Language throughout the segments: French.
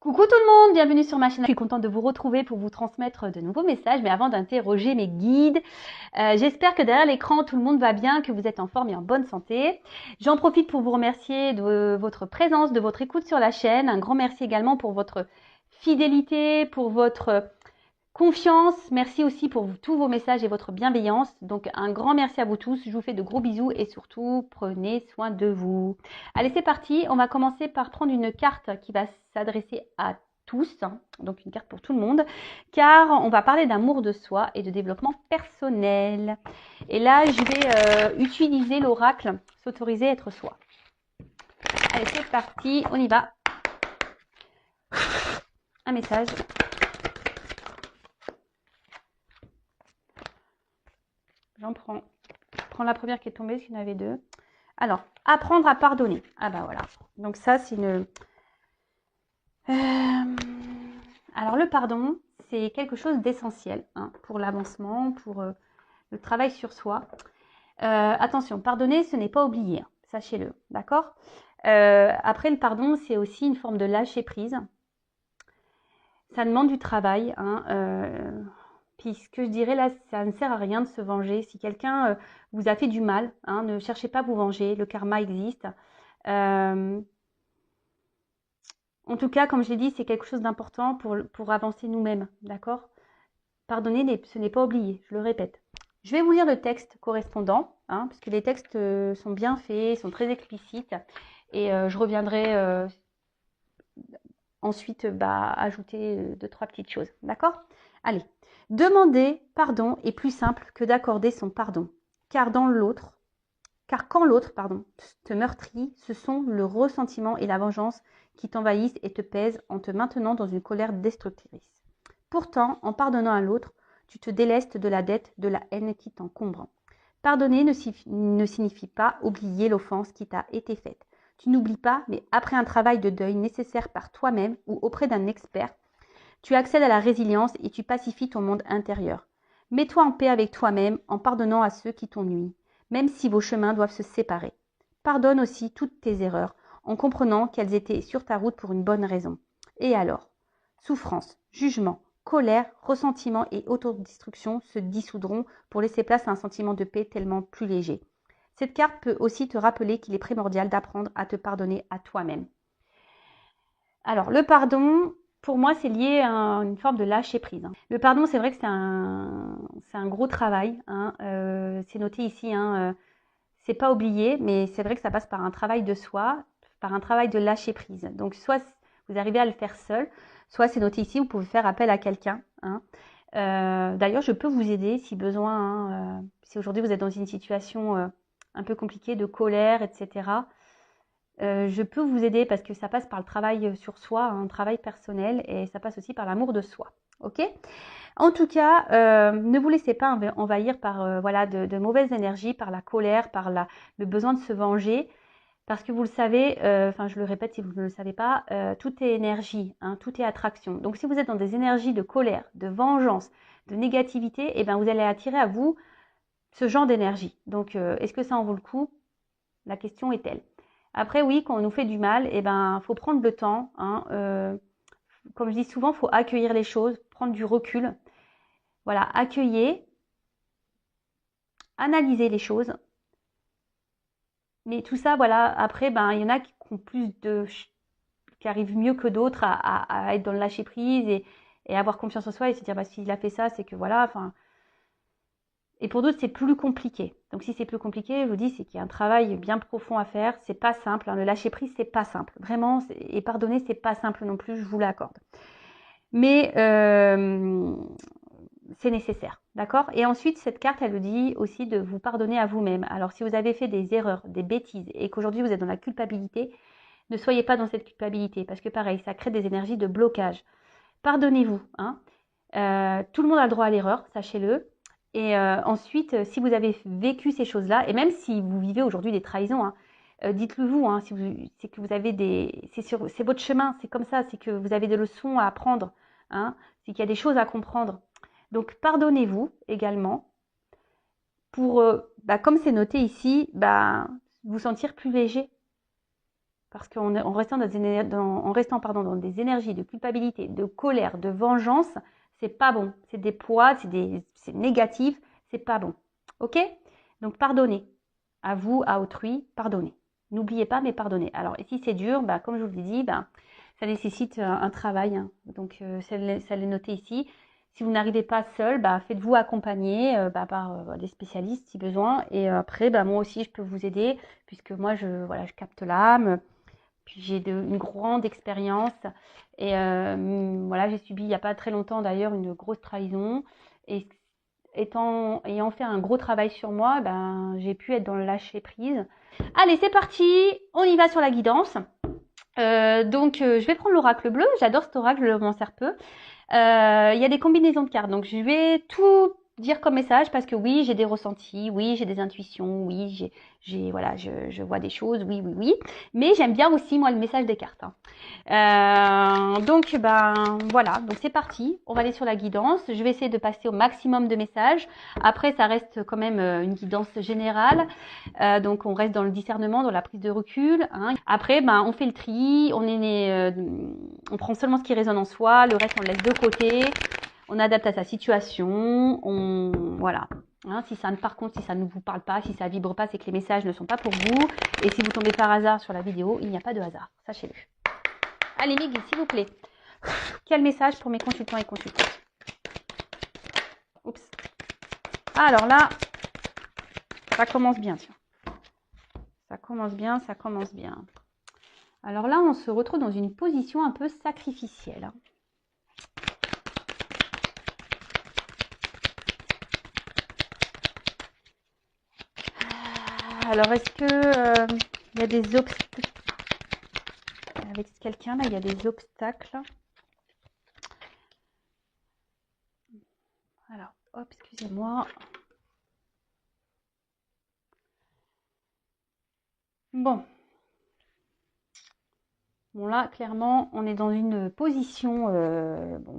Coucou tout le monde, bienvenue sur ma chaîne. Je suis contente de vous retrouver pour vous transmettre de nouveaux messages, mais avant d'interroger mes guides, j'espère que derrière l'écran, tout le monde va bien, que vous êtes en forme et en bonne santé. J'en profite pour vous remercier de votre présence, de votre écoute sur la chaîne. Un grand merci également pour votre fidélité, pour votre confiance. Merci aussi pour tous vos messages et votre bienveillance. Donc un grand merci à vous tous. Je vous fais de gros bisous et surtout prenez soin de vous. Allez, c'est parti. On va commencer par prendre une carte qui va s'adresser à tous, donc une carte pour tout le monde, car on va parler d'amour de soi et de développement personnel. Et là, je vais utiliser l'oracle s'autoriser à être soi. Allez, c'est parti. On y va. Un message. J'en prends. Je prends la première qui est tombée, parce qu'il y en avait deux. Alors, apprendre à pardonner. Ah bah voilà. Donc ça, c'est une... Alors le pardon, c'est quelque chose d'essentiel pour l'avancement, pour le travail sur soi. Attention, pardonner, ce n'est pas oublier. Sachez-le, d'accord ? Après, le pardon, c'est aussi une forme de lâcher prise. Ça demande du travail, puis ce que je dirais là, ça ne sert à rien de se venger. Si quelqu'un vous a fait du mal, ne cherchez pas à vous venger, le karma existe. En tout cas, comme je l'ai dit, c'est quelque chose d'important pour avancer nous-mêmes, d'accord ? Pardonner, ce n'est pas oublier, je le répète. Je vais vous lire le texte correspondant, parce que les textes sont bien faits, sont très explicites, et je reviendrai ensuite ajouter 2-3 petites choses, d'accord ? Allez. Demander pardon est plus simple que d'accorder son pardon, car quand l'autre, te meurtrit, ce sont le ressentiment et la vengeance qui t'envahissent et te pèsent en te maintenant dans une colère destructrice. Pourtant, en pardonnant à l'autre, tu te délestes de la dette, de la haine qui t'encombre. Pardonner ne signifie pas oublier l'offense qui t'a été faite. Tu n'oublies pas, mais après un travail de deuil nécessaire par toi-même ou auprès d'un expert, tu accèdes à la résilience et tu pacifies ton monde intérieur. Mets-toi en paix avec toi-même en pardonnant à ceux qui t'ont nui, même si vos chemins doivent se séparer. Pardonne aussi toutes tes erreurs en comprenant qu'elles étaient sur ta route pour une bonne raison. Et alors ? Souffrance, jugement, colère, ressentiment et autodestruction se dissoudront pour laisser place à un sentiment de paix tellement plus léger. Cette carte peut aussi te rappeler qu'il est primordial d'apprendre à te pardonner à toi-même. Alors, le pardon, pour moi, c'est lié à une forme de lâcher prise. Le pardon, c'est vrai que c'est un gros travail. C'est noté ici, c'est pas oublié, mais c'est vrai que ça passe par un travail de soi, par un travail de lâcher prise. Donc, soit vous arrivez à le faire seul, soit c'est noté ici, vous pouvez faire appel à quelqu'un. D'ailleurs, je peux vous aider si besoin. Si aujourd'hui vous êtes dans une situation un peu compliquée de colère, etc., je peux vous aider parce que ça passe par le travail sur soi, un travail personnel, et ça passe aussi par l'amour de soi. Ok ? En tout cas, ne vous laissez pas envahir par de mauvaises énergies, par la colère, par le besoin de se venger. Parce que vous le savez, je le répète si vous ne le savez pas, tout est énergie, tout est attraction. Donc si vous êtes dans des énergies de colère, de vengeance, de négativité, vous allez attirer à vous ce genre d'énergie. Donc est-ce que ça en vaut le coup ? La question est telle. Après, oui, quand on nous fait du mal, faut prendre le temps. Comme je dis souvent, il faut accueillir les choses, prendre du recul. Voilà, accueillir, analyser les choses. Mais tout ça, voilà, après, il y en a qui ont qui arrivent mieux que d'autres à être dans le lâcher prise et avoir confiance en soi et se dire, s'il a fait ça, c'est que voilà, Et pour d'autres, c'est plus compliqué. Donc si c'est plus compliqué, je vous dis, c'est qu'il y a un travail bien profond à faire. C'est pas simple. Le lâcher prise, c'est pas simple. Vraiment, et pardonner, c'est pas simple non plus, je vous l'accorde. Mais c'est nécessaire, d'accord ? Et ensuite, cette carte, elle vous dit aussi de vous pardonner à vous-même. Alors si vous avez fait des erreurs, des bêtises, et qu'aujourd'hui vous êtes dans la culpabilité, ne soyez pas dans cette culpabilité, parce que pareil, ça crée des énergies de blocage. Pardonnez-vous. Tout le monde a le droit à l'erreur, sachez-le. Et ensuite, si vous avez vécu ces choses-là, et même si vous vivez aujourd'hui des trahisons, dites-le vous, c'est que vous avez c'est votre chemin, c'est comme ça, c'est que vous avez des leçons à apprendre, c'est qu'il y a des choses à comprendre. Donc, pardonnez-vous également pour, comme c'est noté ici, vous sentir plus léger. Parce qu'en restant, en restant dans des énergies de culpabilité, de colère, de vengeance, c'est pas bon. C'est des poids, c'est négatif, c'est pas bon. Ok? Donc pardonnez. À vous, à autrui, pardonnez. N'oubliez pas, mais pardonnez. Alors, si c'est dur, bah, comme je vous l'ai dit, bah, ça nécessite un travail. Hein. Donc, ça l'est noté ici. Si vous n'arrivez pas seul, bah, faites-vous accompagner par des spécialistes si besoin. Et après, bah, moi aussi, je peux vous aider puisque moi, je capte l'âme. Puis j'ai une grande expérience. Et voilà, j'ai subi il n'y a pas très longtemps d'ailleurs une grosse trahison. Et ayant fait un gros travail sur moi, ben, j'ai pu être dans le lâcher prise. Allez, c'est parti, on y va sur la guidance. Je vais prendre l'oracle bleu, j'adore cet oracle, je m'en sers peu. Il y a des combinaisons de cartes, donc je vais tout dire comme message parce que oui, j'ai des ressentis, oui, j'ai des intuitions, oui, je vois des choses, oui. Mais j'aime bien aussi, moi, le message des cartes. Hein. Voilà, donc c'est parti. On va aller sur la guidance. Je vais essayer de passer au maximum de messages. Après, ça reste quand même une guidance générale. Donc, on reste dans le discernement, dans la prise de recul. Hein. Après, on fait le tri. On prend seulement ce qui résonne en soi. Le reste, on le laisse de côté. On adapte à sa situation. Voilà. Hein, par contre, si ça ne vous parle pas, si ça vibre pas, c'est que les messages ne sont pas pour vous. Et si vous tombez par hasard sur la vidéo, il n'y a pas de hasard. Sachez-le. Allez, Miguel, s'il vous plaît. Quel message pour mes consultants et consultantes? Oups. Alors là, ça commence bien, tiens. Ça commence bien. Alors là, on se retrouve dans une position un peu sacrificielle. Alors, est-ce que il y a des obstacles avec quelqu'un là? Il y a des obstacles. Alors, hop, excusez-moi. Bon, là, clairement, on est dans une position,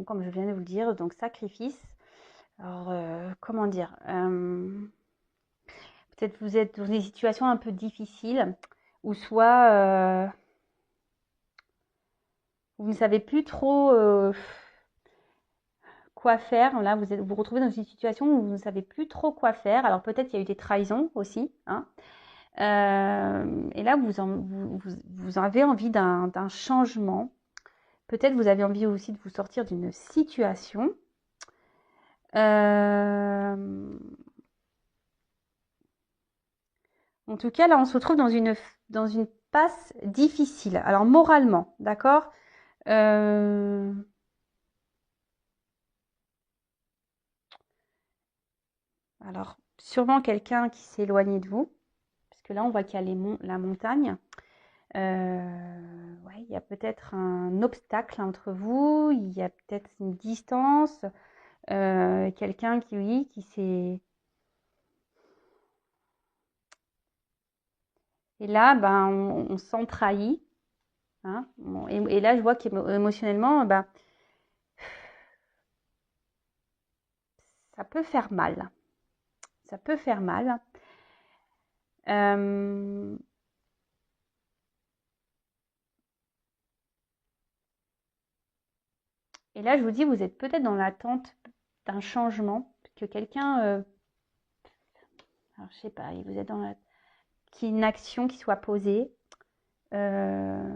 comme je viens de vous le dire, donc sacrifice. Alors, comment dire peut-être vous êtes dans des situations un peu difficiles, ou soit vous ne savez plus trop quoi faire. Là, vous vous retrouvez dans une situation où vous ne savez plus trop quoi faire. Alors, peut-être il y a eu des trahisons aussi. Hein. Et là, vous avez envie d'un changement. Peut-être vous avez envie aussi de vous sortir d'une situation. En tout cas, là, on se retrouve dans une passe difficile. Alors, moralement, d'accord Alors, sûrement quelqu'un qui s'est éloigné de vous. Parce que là, on voit qu'il y a la montagne. Ouais, il y a peut-être un obstacle entre vous. Il y a peut-être une distance. Quelqu'un qui s'est... Et là, on se sent trahi. Hein. Bon, et là, je vois qu'émotionnellement, ça peut faire mal. Ça peut faire mal. Et là, je vous dis, vous êtes peut-être dans l'attente d'un changement, que quelqu'un, alors je sais pas, vous êtes qu'il y ait une action qui soit posée. Que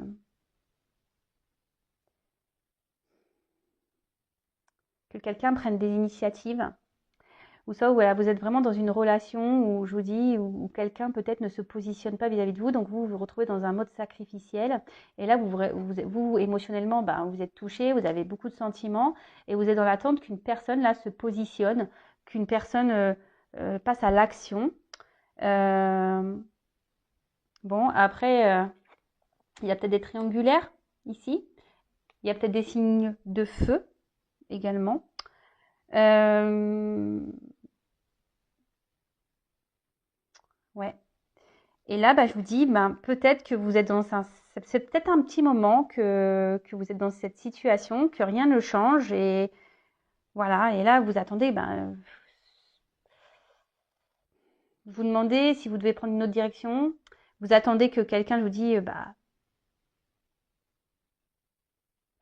quelqu'un prenne des initiatives. Ou ça, voilà, vous êtes vraiment dans une relation où, je vous dis, où quelqu'un peut-être ne se positionne pas vis-à-vis de vous, donc vous vous retrouvez dans un mode sacrificiel. Et là, vous émotionnellement, vous êtes touché, vous avez beaucoup de sentiments, et vous êtes dans l'attente qu'une personne, là, se positionne, qu'une personne passe à l'action. Bon, après, il y a peut-être des triangulaires, ici. Il y a peut-être des signes de feu, également. Ouais. Et là, je vous dis, peut-être que vous êtes c'est peut-être un petit moment que vous êtes dans cette situation, que rien ne change et voilà. Et là, vous attendez, vous demandez si vous devez prendre une autre direction. Vous attendez que quelqu'un vous dise,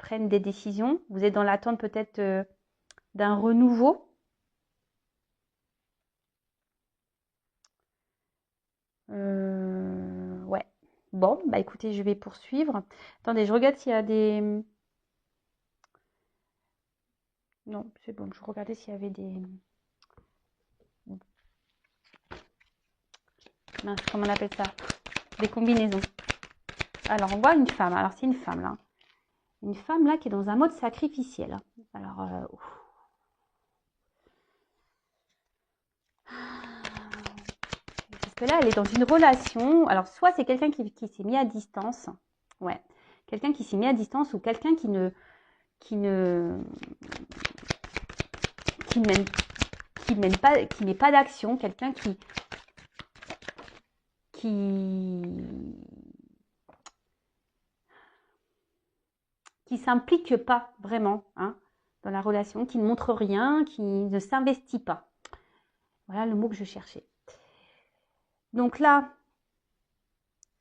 prennent des décisions. Vous êtes dans l'attente peut-être d'un renouveau. Ouais. Bon, bah écoutez, je vais poursuivre. Attendez, je regarde s'il y a des... Non, c'est bon, je regardais s'il y avait des... Mince, comment on appelle ça? Des combinaisons. Alors, on voit une femme. Alors, c'est une femme, là. Une femme, là, qui est dans un mode sacrificiel. Alors, parce que là, elle est dans une relation. Alors, soit c'est quelqu'un qui s'est mis à distance. Ouais. Quelqu'un qui s'est mis à distance ou quelqu'un qui ne met pas d'action. Quelqu'un qui s'implique pas vraiment hein, dans la relation, qui ne montre rien, qui ne s'investit pas. Voilà le mot que je cherchais. Donc là,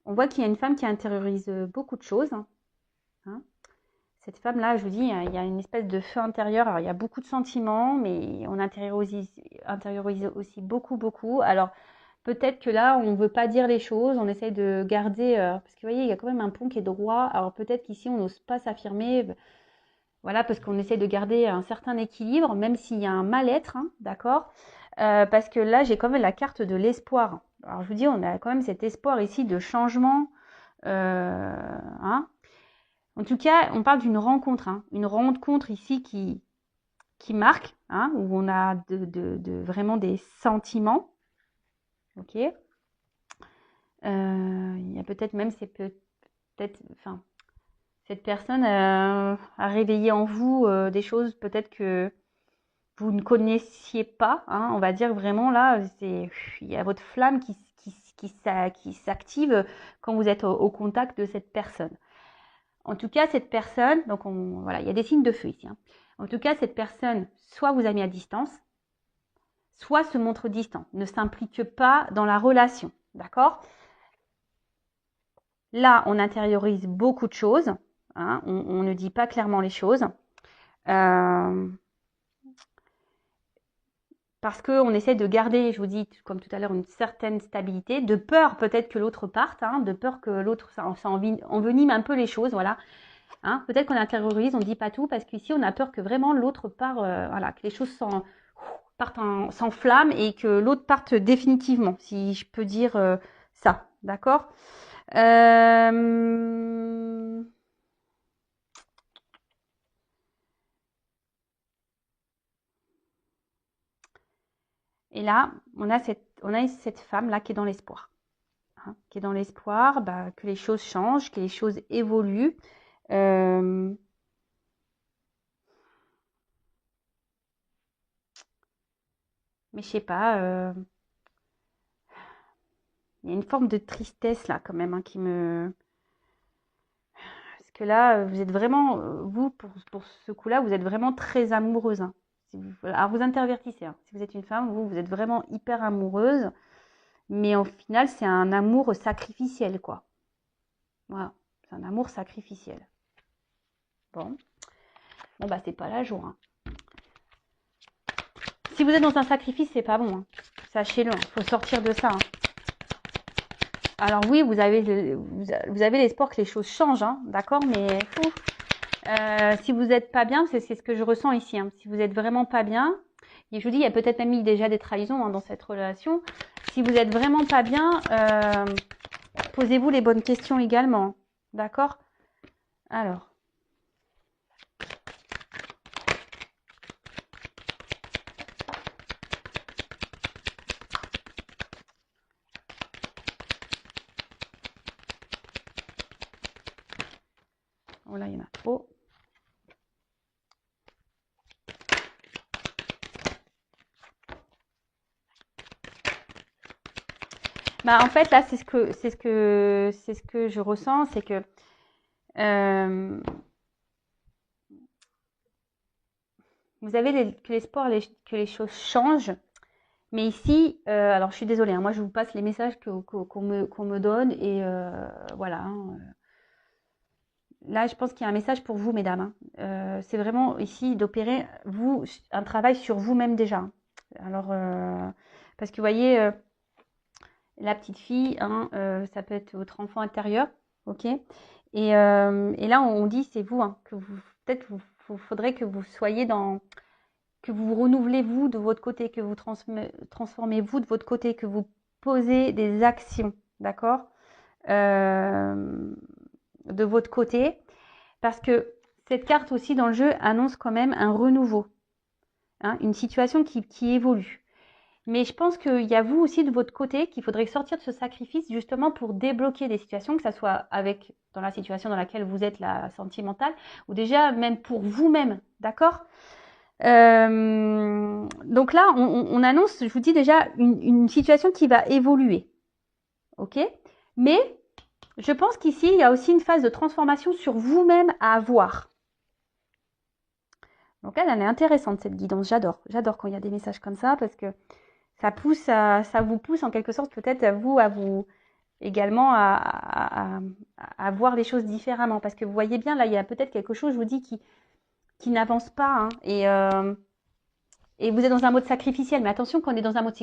on voit qu'il y a une femme qui intériorise beaucoup de choses. Hein. Cette femme-là, je vous dis, il y a une espèce de feu intérieur. Alors, il y a beaucoup de sentiments, mais on intériorise aussi beaucoup, beaucoup. Alors, peut-être que là, on ne veut pas dire les choses, on essaye de garder... parce que vous voyez, il y a quand même un pont qui est droit. Alors, peut-être qu'ici, on n'ose pas s'affirmer. Voilà, parce qu'on essaie de garder un certain équilibre, même s'il y a un mal-être, hein, d'accord parce que là, j'ai quand même la carte de l'espoir. Alors, je vous dis, on a quand même cet espoir ici de changement. Hein. En tout cas, on parle d'une rencontre. Hein, une rencontre ici qui marque, hein, où on a vraiment des sentiments. Ok. Il y a peut-être même, c'est peut-être, enfin, cette personne a réveillé en vous des choses peut-être que vous ne connaissiez pas. Hein, on va dire vraiment là, il y a votre flamme qui s'active quand vous êtes au contact de cette personne. En tout cas, cette personne, donc voilà, il y a des signes de feu ici. Hein. En tout cas, cette personne, soit vous a mis à distance, soit se montre distant, ne s'implique pas dans la relation. D'accord ? Là, on intériorise beaucoup de choses. Hein, on ne dit pas clairement les choses. Parce qu'on essaie de garder, je vous dis, comme tout à l'heure, une certaine stabilité, de peur peut-être que l'autre parte, hein, de peur que l'autre, ça envenime un peu les choses, voilà. Hein, peut-être qu'on intériorise, on ne dit pas tout, parce qu'ici, on a peur que vraiment l'autre part, voilà, que les choses s'enflamment et que l'autre parte définitivement, si je peux dire ça, d'accord Et là, on a cette femme-là qui est dans l'espoir. Hein, qui est dans l'espoir que les choses changent, que les choses évoluent. Mais je sais pas, il y a une forme de tristesse là quand même hein, qui me... Parce que là, vous êtes vraiment, vous, pour ce coup-là, vous êtes vraiment très amoureuse. Hein. Alors vous intervertissez. Hein. Si vous êtes une femme, vous êtes vraiment hyper amoureuse. Mais au final, c'est un amour sacrificiel, quoi. Voilà, c'est un amour sacrificiel. Bon, bah c'est pas la joie. Hein. Si vous êtes dans un sacrifice, c'est pas bon. Hein. Sachez-le, il faut sortir de ça. Hein. Alors oui, vous avez l'espoir que les choses changent, hein, d'accord, mais si vous n'êtes pas bien, c'est ce que je ressens ici. Hein. Si vous n'êtes vraiment pas bien, et je vous dis, il y a peut-être même eu déjà des trahisons hein, dans cette relation. Si vous n'êtes vraiment pas bien, posez-vous les bonnes questions également, d'accord? Alors. Oh là, il y en a trop. Bah, en fait, là, c'est ce que je ressens, c'est que vous avez que l'espoir que les choses changent. Mais ici, alors je suis désolée, hein, moi je vous passe les messages qu'on me donne et voilà. Hein, là, je pense qu'il y a un message pour vous, mesdames. Hein. C'est vraiment ici d'opérer, vous, un travail sur vous-même déjà. Hein. Alors, parce que vous voyez, la petite fille, hein, ça peut être votre enfant intérieur, ok. Et là, on dit, c'est vous, hein, que vous, peut-être, vous faudrait que vous soyez dans, que vous renouvelez vous de votre côté, que vous transformez vous de votre côté, que vous posez des actions, d'accord, de votre côté, parce que cette carte aussi dans le jeu annonce quand même un renouveau, hein, une situation qui évolue. Mais je pense qu'il y a vous aussi de votre côté qu'il faudrait sortir de ce sacrifice justement pour débloquer des situations, que ce soit avec dans la situation dans laquelle vous êtes, la sentimentale, ou déjà même pour vous-même, d'accord. Donc là, on annonce, je vous dis déjà, une situation qui va évoluer, ok. Mais je pense qu'ici, il y a aussi une phase de transformation sur vous-même à avoir. Donc elle est intéressante cette guidance, j'adore quand il y a des messages comme ça parce que ça vous pousse en quelque sorte peut-être à vous également à voir les choses différemment. Parce que vous voyez bien, là, il y a peut-être quelque chose, je vous dis, qui n'avance pas. Hein, et vous êtes dans un mode sacrificiel. Mais attention, quand on est dans un mode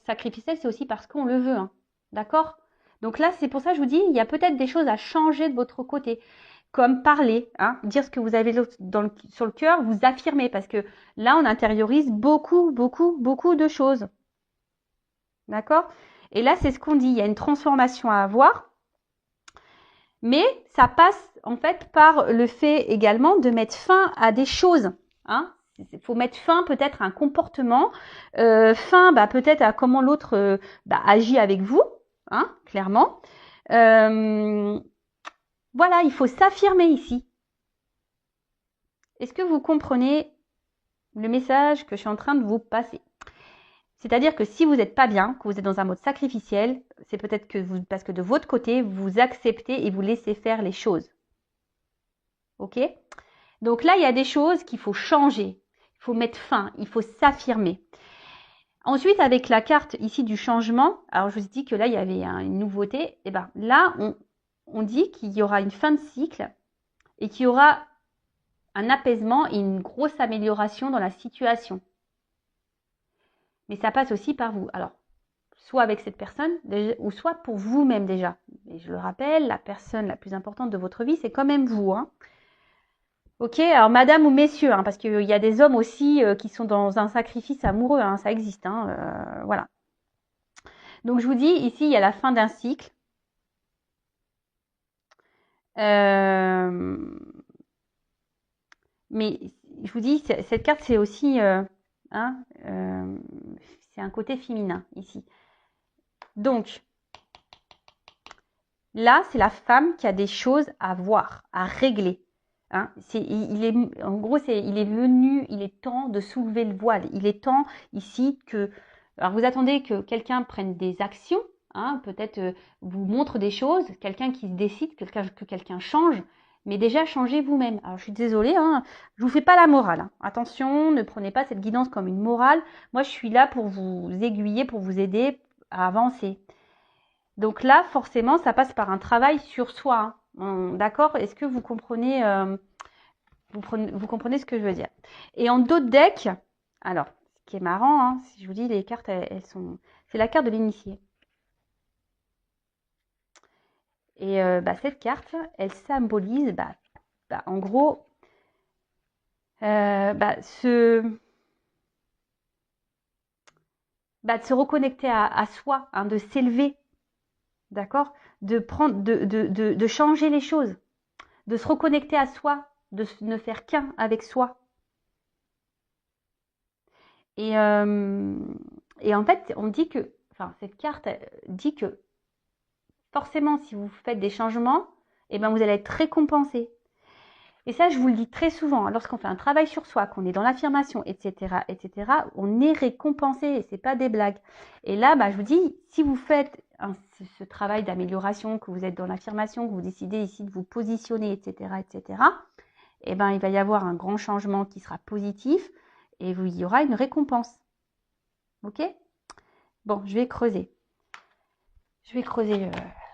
sacrificiel, c'est aussi parce qu'on le veut. Hein, d'accord. Donc là, c'est pour ça que je vous dis, il y a peut-être des choses à changer de votre côté. Comme parler, hein, dire ce que vous avez sur le cœur, vous affirmer. Parce que là, on intériorise beaucoup de choses. D'accord? Et là, c'est ce qu'on dit. Il y a une transformation à avoir. Mais ça passe en fait par le fait également de mettre fin à des choses. Hein? Il faut mettre fin peut-être à un comportement, fin peut-être à comment l'autre agit avec vous, hein, clairement. Voilà, il faut s'affirmer ici. Est-ce que vous comprenez le message que je suis en train de vous passer? C'est-à-dire que si vous n'êtes pas bien, que vous êtes dans un mode sacrificiel, c'est peut-être que parce que de votre côté, vous acceptez et vous laissez faire les choses. Ok? Donc là, il y a des choses qu'il faut changer. Il faut mettre fin, il faut s'affirmer. Ensuite, avec la carte ici du changement, alors je vous ai dit que là, il y avait une nouveauté. Et bien là, on dit qu'il y aura une fin de cycle et qu'il y aura un apaisement et une grosse amélioration dans la situation. Mais ça passe aussi par vous. Alors, soit avec cette personne, ou soit pour vous-même déjà. Et je le rappelle, la personne la plus importante de votre vie, c'est quand même vous. Hein. Ok, alors madame ou messieurs, hein, parce qu'il y a des hommes aussi qui sont dans un sacrifice amoureux, hein, ça existe. Hein, voilà. Donc je vous dis, ici, il y a la fin d'un cycle. Mais je vous dis, cette carte, c'est aussi... c'est un côté féminin, ici. Donc, là, c'est la femme qui a des choses à voir, à régler. Hein, en gros, il est venu, il est temps de soulever le voile. Il est temps ici que... Alors, vous attendez que quelqu'un prenne des actions, hein, peut-être vous montre des choses, quelqu'un qui se décide, que quelqu'un change, mais déjà, changez vous-même. Alors, je suis désolée, hein, je vous fais pas la morale. Hein. Attention, ne prenez pas cette guidance comme une morale. Moi, je suis là pour vous aiguiller, pour vous aider à avancer. Donc là, forcément, ça passe par un travail sur soi. Hein. D'accord? Est-ce que vous comprenez, vous comprenez ce que je veux dire? Et en d'autres decks, alors, ce qui est marrant, hein, si je vous dis, les cartes, elles sont... C'est la carte de l'initié. Et cette carte, elle symbolise, en gros, de se reconnecter à soi, hein, de s'élever. D'accord? De changer les choses, de se reconnecter à soi, de ne faire qu'un avec soi. Et en fait, on dit que, cette carte dit que forcément, si vous faites des changements, eh ben, vous allez être récompensé. Et ça, je vous le dis très souvent, lorsqu'on fait un travail sur soi, qu'on est dans l'affirmation, etc., on est récompensé et c'est pas des blagues. Et là, je vous dis, si vous faites ce travail d'amélioration, que vous êtes dans l'affirmation, que vous décidez ici de vous positionner, etc., eh ben, il va y avoir un grand changement qui sera positif et il y aura une récompense. Ok? Bon, je vais creuser. Je vais creuser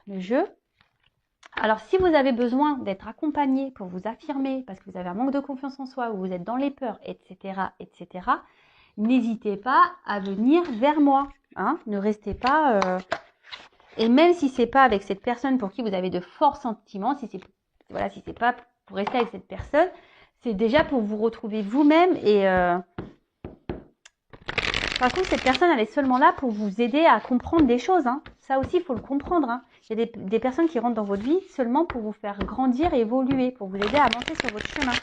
le jeu. Alors, si vous avez besoin d'être accompagné pour vous affirmer, parce que vous avez un manque de confiance en soi, ou vous êtes dans les peurs, etc., n'hésitez pas à venir vers moi. Hein, ne restez pas... Et même si c'est pas avec cette personne pour qui vous avez de forts sentiments, si c'est pas pour rester avec cette personne, c'est déjà pour vous retrouver vous-même. Et de toute façon, cette personne, elle est seulement là pour vous aider à comprendre des choses. Hein. Ça aussi, il faut le comprendre. Hein. Il y a des personnes qui rentrent dans votre vie seulement pour vous faire grandir et évoluer, pour vous aider à avancer sur votre chemin.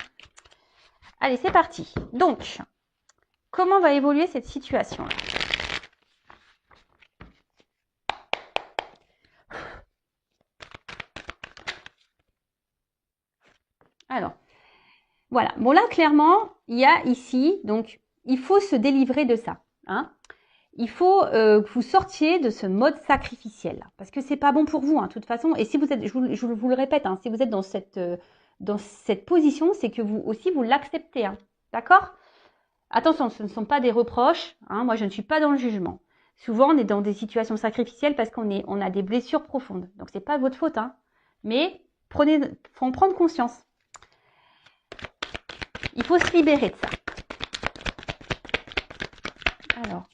Allez, c'est parti. Donc, comment va évoluer cette situation-là? Alors, voilà. Bon, là, clairement, il y a ici, donc, il faut se délivrer de ça. Hein. Il faut que vous sortiez de ce mode sacrificiel, parce que c'est pas bon pour vous, hein, de toute façon. Et si vous êtes, je vous le répète, hein, si vous êtes dans cette position, c'est que vous aussi, vous l'acceptez. Hein, d'accord? Attention, ce ne sont pas des reproches. Hein, moi, je ne suis pas dans le jugement. Souvent, on est dans des situations sacrificielles parce on a des blessures profondes. Donc, c'est pas votre faute. Hein, mais faut en prendre conscience. Il faut se libérer de ça. Alors.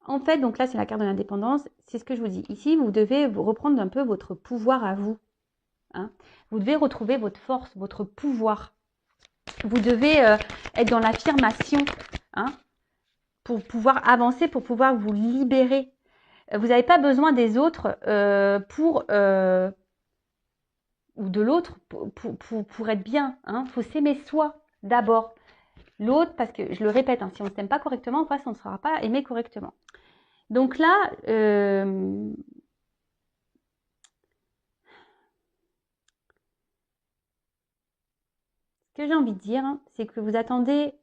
En fait, donc là, c'est la carte de l'indépendance. C'est ce que je vous dis. Ici, vous devez reprendre un peu votre pouvoir à vous. Hein. Vous devez retrouver votre force, votre pouvoir. Vous devez être dans l'affirmation, hein, pour pouvoir avancer, pour pouvoir vous libérer. Vous n'avez pas besoin des autres ou de l'autre pour être bien. Hein. Faut s'aimer soi d'abord. L'autre, parce que je le répète, hein, si on ne s'aime pas correctement, en face, on ne sera pas aimé correctement. Donc là, ce que j'ai envie de dire, hein, c'est que vous attendez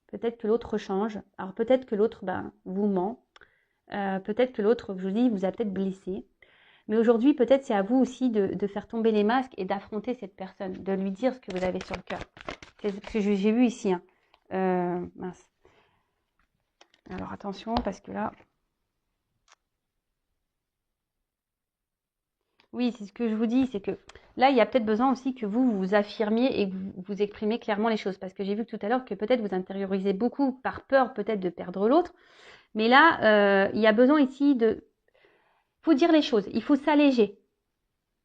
peut-être que l'autre change. Alors peut-être que l'autre vous ment. Peut-être que l'autre, je vous dis, vous a peut-être blessé. Mais aujourd'hui, peut-être c'est à vous aussi de faire tomber les masques et d'affronter cette personne, de lui dire ce que vous avez sur le cœur. C'est ce que j'ai vu ici. Hein. Mince. Alors attention, parce que là... Oui, c'est ce que je vous dis, c'est que là, il y a peut-être besoin aussi que vous vous affirmiez et que vous exprimez clairement les choses. Parce que j'ai vu tout à l'heure que peut-être vous intériorisez beaucoup par peur peut-être de perdre l'autre. Mais là, il y a besoin ici de... Il faut dire les choses, il faut s'alléger.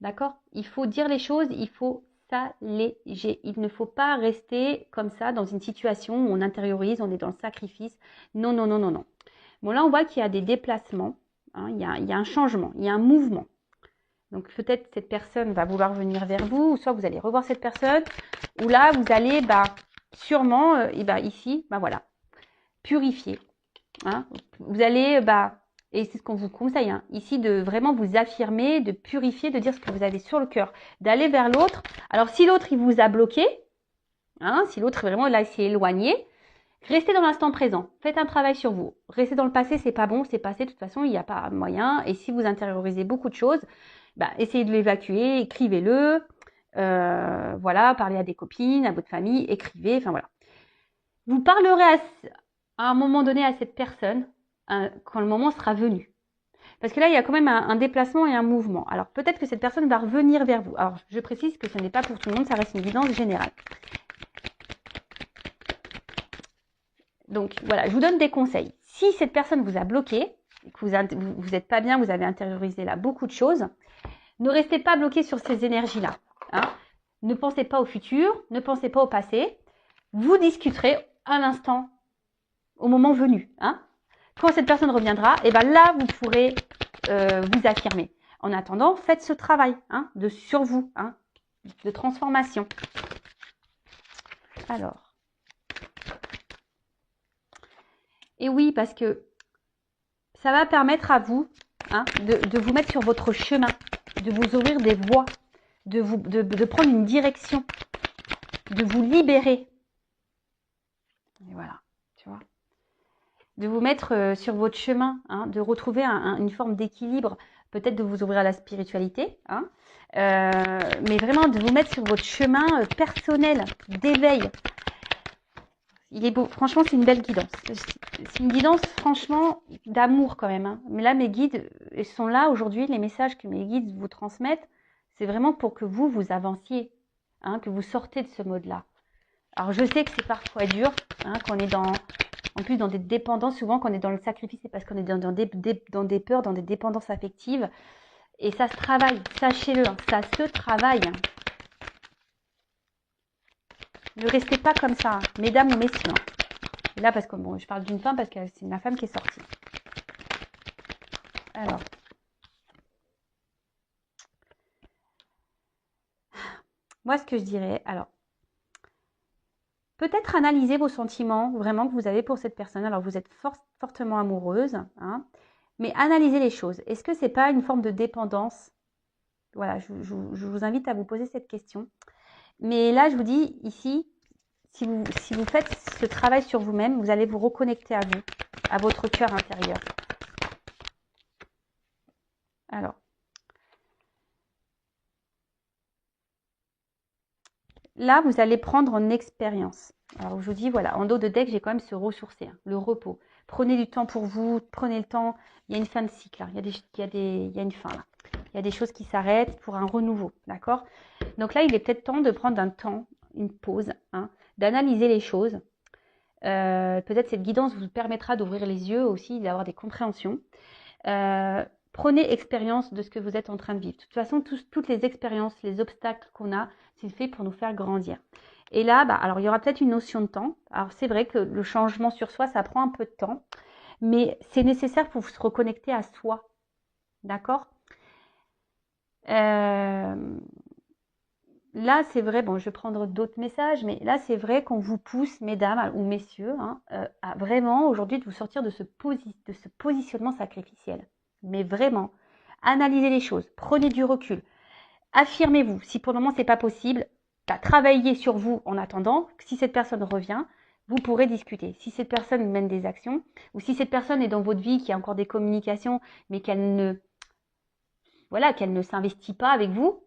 D'accord? Il faut dire les choses, il faut s'alléger. Il ne faut pas rester comme ça dans une situation où on intériorise, on est dans le sacrifice. Non, non, non, non, non. Bon, là, on voit qu'il y a des déplacements. Hein, il y a un changement, il y a un mouvement. Donc peut-être cette personne va vouloir venir vers vous, ou soit vous allez revoir cette personne, ou là vous allez sûrement ici, voilà, purifier. Hein. Vous allez, et c'est ce qu'on vous conseille, hein, ici de vraiment vous affirmer, de purifier, de dire ce que vous avez sur le cœur, d'aller vers l'autre. Alors si l'autre il vous a bloqué, hein, si l'autre vraiment là s'est éloigné, restez dans l'instant présent, faites un travail sur vous. Restez dans le passé, c'est pas bon, c'est passé, de toute façon il n'y a pas moyen. Et si vous intériorisez beaucoup de choses, essayez de l'évacuer, écrivez-le, voilà, parlez à des copines, à votre famille, écrivez, enfin voilà. Vous parlerez à un moment donné à cette personne quand le moment sera venu. Parce que là, il y a quand même un déplacement et un mouvement. Alors peut-être que cette personne va revenir vers vous. Alors je précise que ce n'est pas pour tout le monde, ça reste une évidence générale. Donc voilà, je vous donne des conseils. Si cette personne vous a bloqué, que vous n'êtes pas bien, vous avez intériorisé là beaucoup de choses, ne restez pas bloqué sur ces énergies-là. Hein. Ne pensez pas au futur, ne pensez pas au passé. Vous discuterez à l'instant, au moment venu. Hein. Quand cette personne reviendra, et là, vous pourrez vous affirmer. En attendant, faites ce travail sur vous, de transformation. Alors. Et oui, parce que ça va permettre à vous de vous mettre sur votre chemin, de vous ouvrir des voies, de prendre une direction, de vous libérer. Et voilà, tu vois. De vous mettre sur votre chemin, de retrouver une forme d'équilibre, peut-être de vous ouvrir à la spiritualité, mais vraiment de vous mettre sur votre chemin personnel d'éveil. il est beau. Franchement, c'est une belle guidance. C'est une guidance, franchement, d'amour quand même. Hein. Mais là, mes guides, ils sont là aujourd'hui. Les messages que mes guides vous transmettent, c'est vraiment pour que vous avanciez, hein, que vous sortez de ce mode-là. Alors, je sais que c'est parfois dur, hein, qu'on est en plus dans des dépendances. Souvent, quand on est dans le sacrifice, c'est parce qu'on est dans des peurs, dans des dépendances affectives. Et ça se travaille, sachez-le, hein, ça se travaille. Ne restez pas comme ça, hein, mesdames ou messieurs. Hein. Là, parce que bon, je parle d'une femme parce que c'est ma femme qui est sortie. Alors. Moi, ce que je dirais, alors, peut-être analyser vos sentiments vraiment que vous avez pour cette personne. Alors, vous êtes fortement amoureuse, hein, mais analysez les choses. Est-ce que c'est pas une forme de dépendance? Voilà, je vous invite à vous poser cette question. Mais là, je vous dis ici, si vous faites ce travail sur vous-même, vous allez vous reconnecter à vous, à votre cœur intérieur. Alors, là, vous allez prendre en expérience. Alors, je vous dis, voilà, en dos de deck, j'ai quand même se ressourcer, hein, le repos. Prenez du temps pour vous, prenez le temps. Il y a une fin de cycle, là. Il y a une fin, là. Il y a des choses qui s'arrêtent pour un renouveau, d'accord? Donc là, il est peut-être temps de prendre un temps, une pause, hein, d'analyser les choses. Peut-être cette guidance vous permettra d'ouvrir les yeux aussi, d'avoir des compréhensions. Prenez expérience de ce que vous êtes en train de vivre. De toute façon, toutes les expériences, les obstacles qu'on a, c'est fait pour nous faire grandir. Et là, alors il y aura peut-être une notion de temps. Alors c'est vrai que le changement sur soi, ça prend un peu de temps, mais c'est nécessaire pour se reconnecter à soi. D'accord? Là, c'est vrai, bon, je vais prendre d'autres messages, mais là, c'est vrai qu'on vous pousse, mesdames ou messieurs, hein, à vraiment aujourd'hui de vous sortir de ce positionnement sacrificiel. Mais vraiment, analysez les choses, prenez du recul, affirmez-vous. Si pour le moment, c'est pas possible, travaillez sur vous en attendant. Si cette personne revient, vous pourrez discuter. Si cette personne mène des actions, ou si cette personne est dans votre vie, qui a encore des communications, mais qu'elle ne s'investit pas avec vous,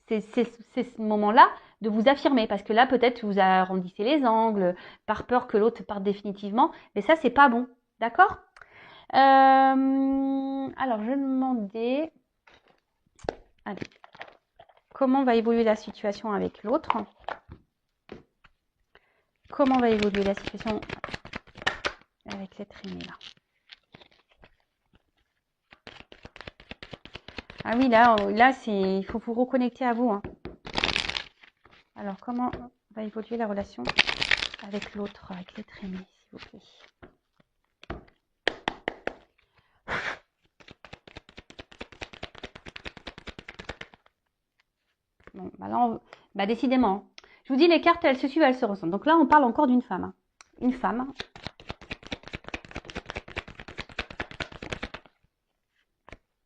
c'est ce moment-là de vous affirmer, parce que là, peut-être, vous arrondissez les angles, par peur que l'autre parte définitivement, mais ça, c'est pas bon, d'accord? Alors, je vais demander, allez, comment va évoluer la situation avec l'autre? Comment va évoluer la situation avec l'être aimé, là? Ah oui, là il faut vous reconnecter à vous, hein. Alors, comment va évoluer la relation avec l'autre, avec l'être aimé, s'il vous plaît? Bon, là, décidément, je vous dis, les cartes, elles se suivent, elles se ressemblent. Donc là, on parle encore d'une femme. Hein. Une femme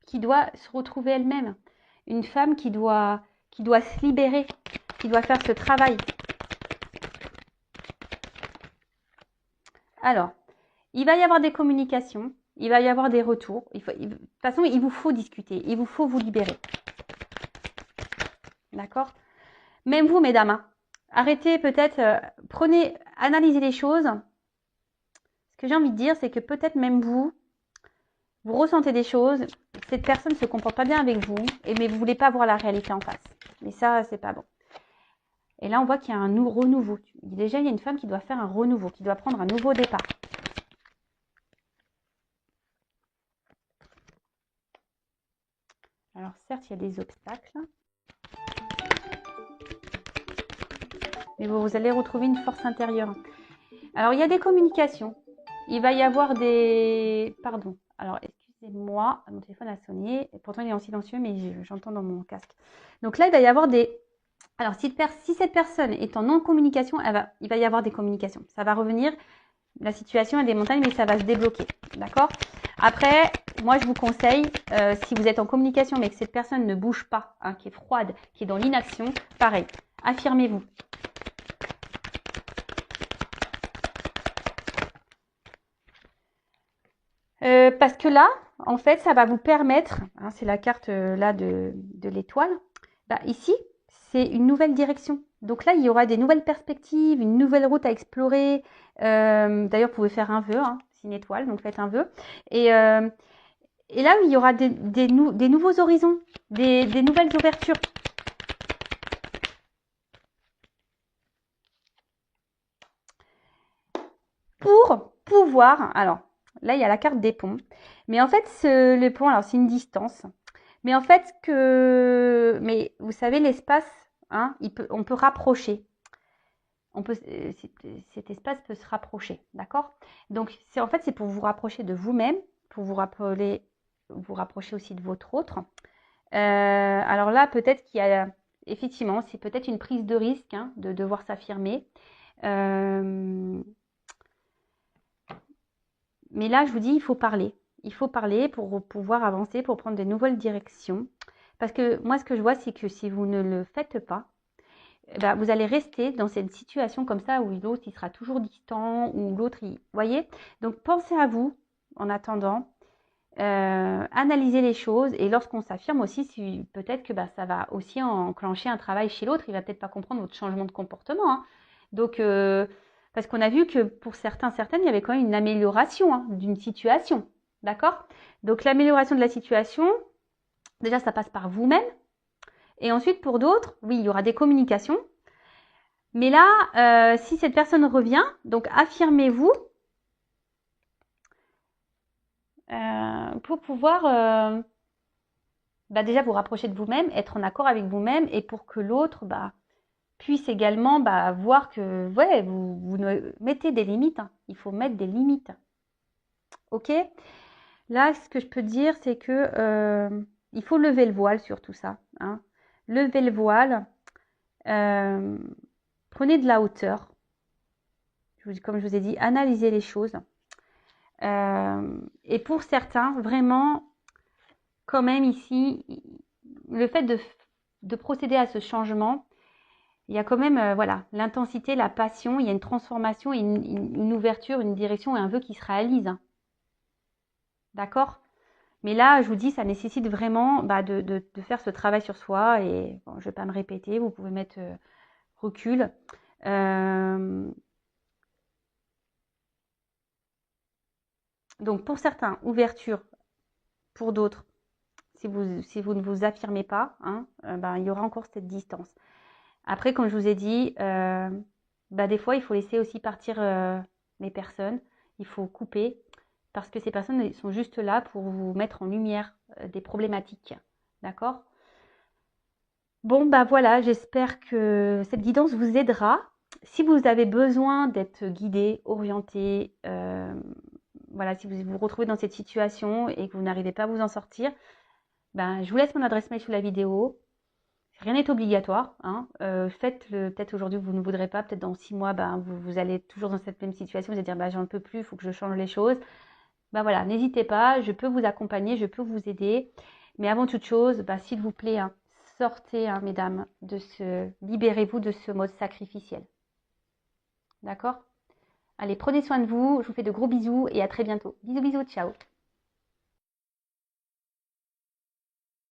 qui doit se retrouver elle-même. Une femme qui doit se libérer, qui doit faire ce travail. Alors, il va y avoir des communications, il va y avoir des retours. De toute façon, il vous faut discuter, il vous faut vous libérer. D'accord? Même vous, mesdames, hein, arrêtez peut-être, analysez les choses. Ce que j'ai envie de dire, c'est que peut-être même vous ressentez des choses, cette personne ne se comporte pas bien avec vous, mais vous ne voulez pas voir la réalité en face. Mais ça, c'est pas bon. Et là, on voit qu'il y a un renouveau. Déjà, il y a une femme qui doit faire un renouveau, qui doit prendre un nouveau départ. Alors, certes, il y a des obstacles. Mais vous allez retrouver une force intérieure. Alors, il y a des communications. Il va y avoir des... Pardon. Alors, excusez-moi, mon téléphone a sonné. Pourtant, il est en silencieux, mais j'entends dans mon casque. Donc là, il va y avoir des... Alors, si cette personne est en non-communication, il va y avoir des communications. Ça va revenir. La situation est des montagnes, mais ça va se débloquer. D'accord? Après, moi, je vous conseille, si vous êtes en communication, mais que cette personne ne bouge pas, hein, qui est froide, qui est dans l'inaction, pareil, affirmez-vous. Parce que là, en fait, ça va vous permettre, hein, c'est la carte là de l'étoile, ici, c'est une nouvelle direction. Donc là, il y aura des nouvelles perspectives, une nouvelle route à explorer. D'ailleurs, vous pouvez faire un vœu, hein, c'est une étoile, donc faites un vœu. Et là, il y aura des nouveaux horizons, des nouvelles ouvertures. Pour pouvoir, alors là, il y a la carte des ponts. Mais en fait, le pont, alors c'est une distance. Mais en fait, mais vous savez, l'espace, hein, on peut rapprocher. Cet espace peut se rapprocher, d'accord? Donc, en fait, c'est pour vous rapprocher de vous-même, pour vous rapprocher aussi de votre autre. Alors là, peut-être qu'il y a, effectivement, c'est peut-être une prise de risque, hein, de devoir s'affirmer. Mais là, je vous dis, il faut parler. Il faut parler pour pouvoir avancer, pour prendre de nouvelles directions. Parce que moi, ce que je vois, c'est que si vous ne le faites pas, bah, vous allez rester dans cette situation comme ça où l'autre, il sera toujours distant, ou l'autre, vous voyez? Donc, pensez à vous en attendant. Analyser les choses. Et lorsqu'on s'affirme aussi, peut-être que bah, ça va aussi enclencher un travail chez l'autre. Il va peut-être pas comprendre votre changement de comportement, hein. Donc, parce qu'on a vu que pour certaines, il y avait quand même une amélioration, hein, d'une situation. D'accord? Donc, l'amélioration de la situation, déjà, ça passe par vous-même. Et ensuite, pour d'autres, oui, il y aura des communications. Mais là, si cette personne revient, donc affirmez-vous pour pouvoir bah, déjà vous rapprocher de vous-même, être en accord avec vous-même et pour que l'autre bah, puisse également bah, voir que ouais, vous mettez des limites. Hein. Il faut mettre des limites. Ok? Là, ce que je peux dire, c'est que il faut lever le voile sur tout ça. Hein. Levez le voile. Prenez de la hauteur. Comme je vous ai dit, analysez les choses. Et pour certains, vraiment, quand même ici, le fait de procéder à ce changement, il y a quand même voilà, l'intensité, la passion, il y a une transformation, une ouverture, une direction et un vœu qui se réalise. Hein. D'accord? Mais là, je vous dis, ça nécessite vraiment bah, de faire ce travail sur soi. Et bon, je ne vais pas me répéter, vous pouvez mettre recul. Donc pour certains, ouverture. Pour d'autres, si vous ne vous affirmez pas, hein, ben, il y aura encore cette distance. Après, comme je vous ai dit, bah, des fois, il faut laisser aussi partir les personnes. Il faut couper parce que ces personnes sont juste là pour vous mettre en lumière des problématiques. D'accord? Bon, bah voilà, j'espère que cette guidance vous aidera. Si vous avez besoin d'être guidé, orienté, voilà, si vous vous retrouvez dans cette situation et que vous n'arrivez pas à vous en sortir, ben, je vous laisse mon adresse mail sous la vidéo. Rien n'est obligatoire. Hein. Faites-le peut-être aujourd'hui, vous ne voudrez pas. Peut-être dans 6 mois, ben, vous allez toujours dans cette même situation. Vous allez dire, ben, j'en peux plus, il faut que je change les choses. Ben voilà, n'hésitez pas, je peux vous accompagner, je peux vous aider. Mais avant toute chose, ben, s'il vous plaît, hein, sortez, hein, mesdames, libérez-vous de ce mode sacrificiel. D'accord? Allez, prenez soin de vous. Je vous fais de gros bisous et à très bientôt. Bisous, bisous, ciao.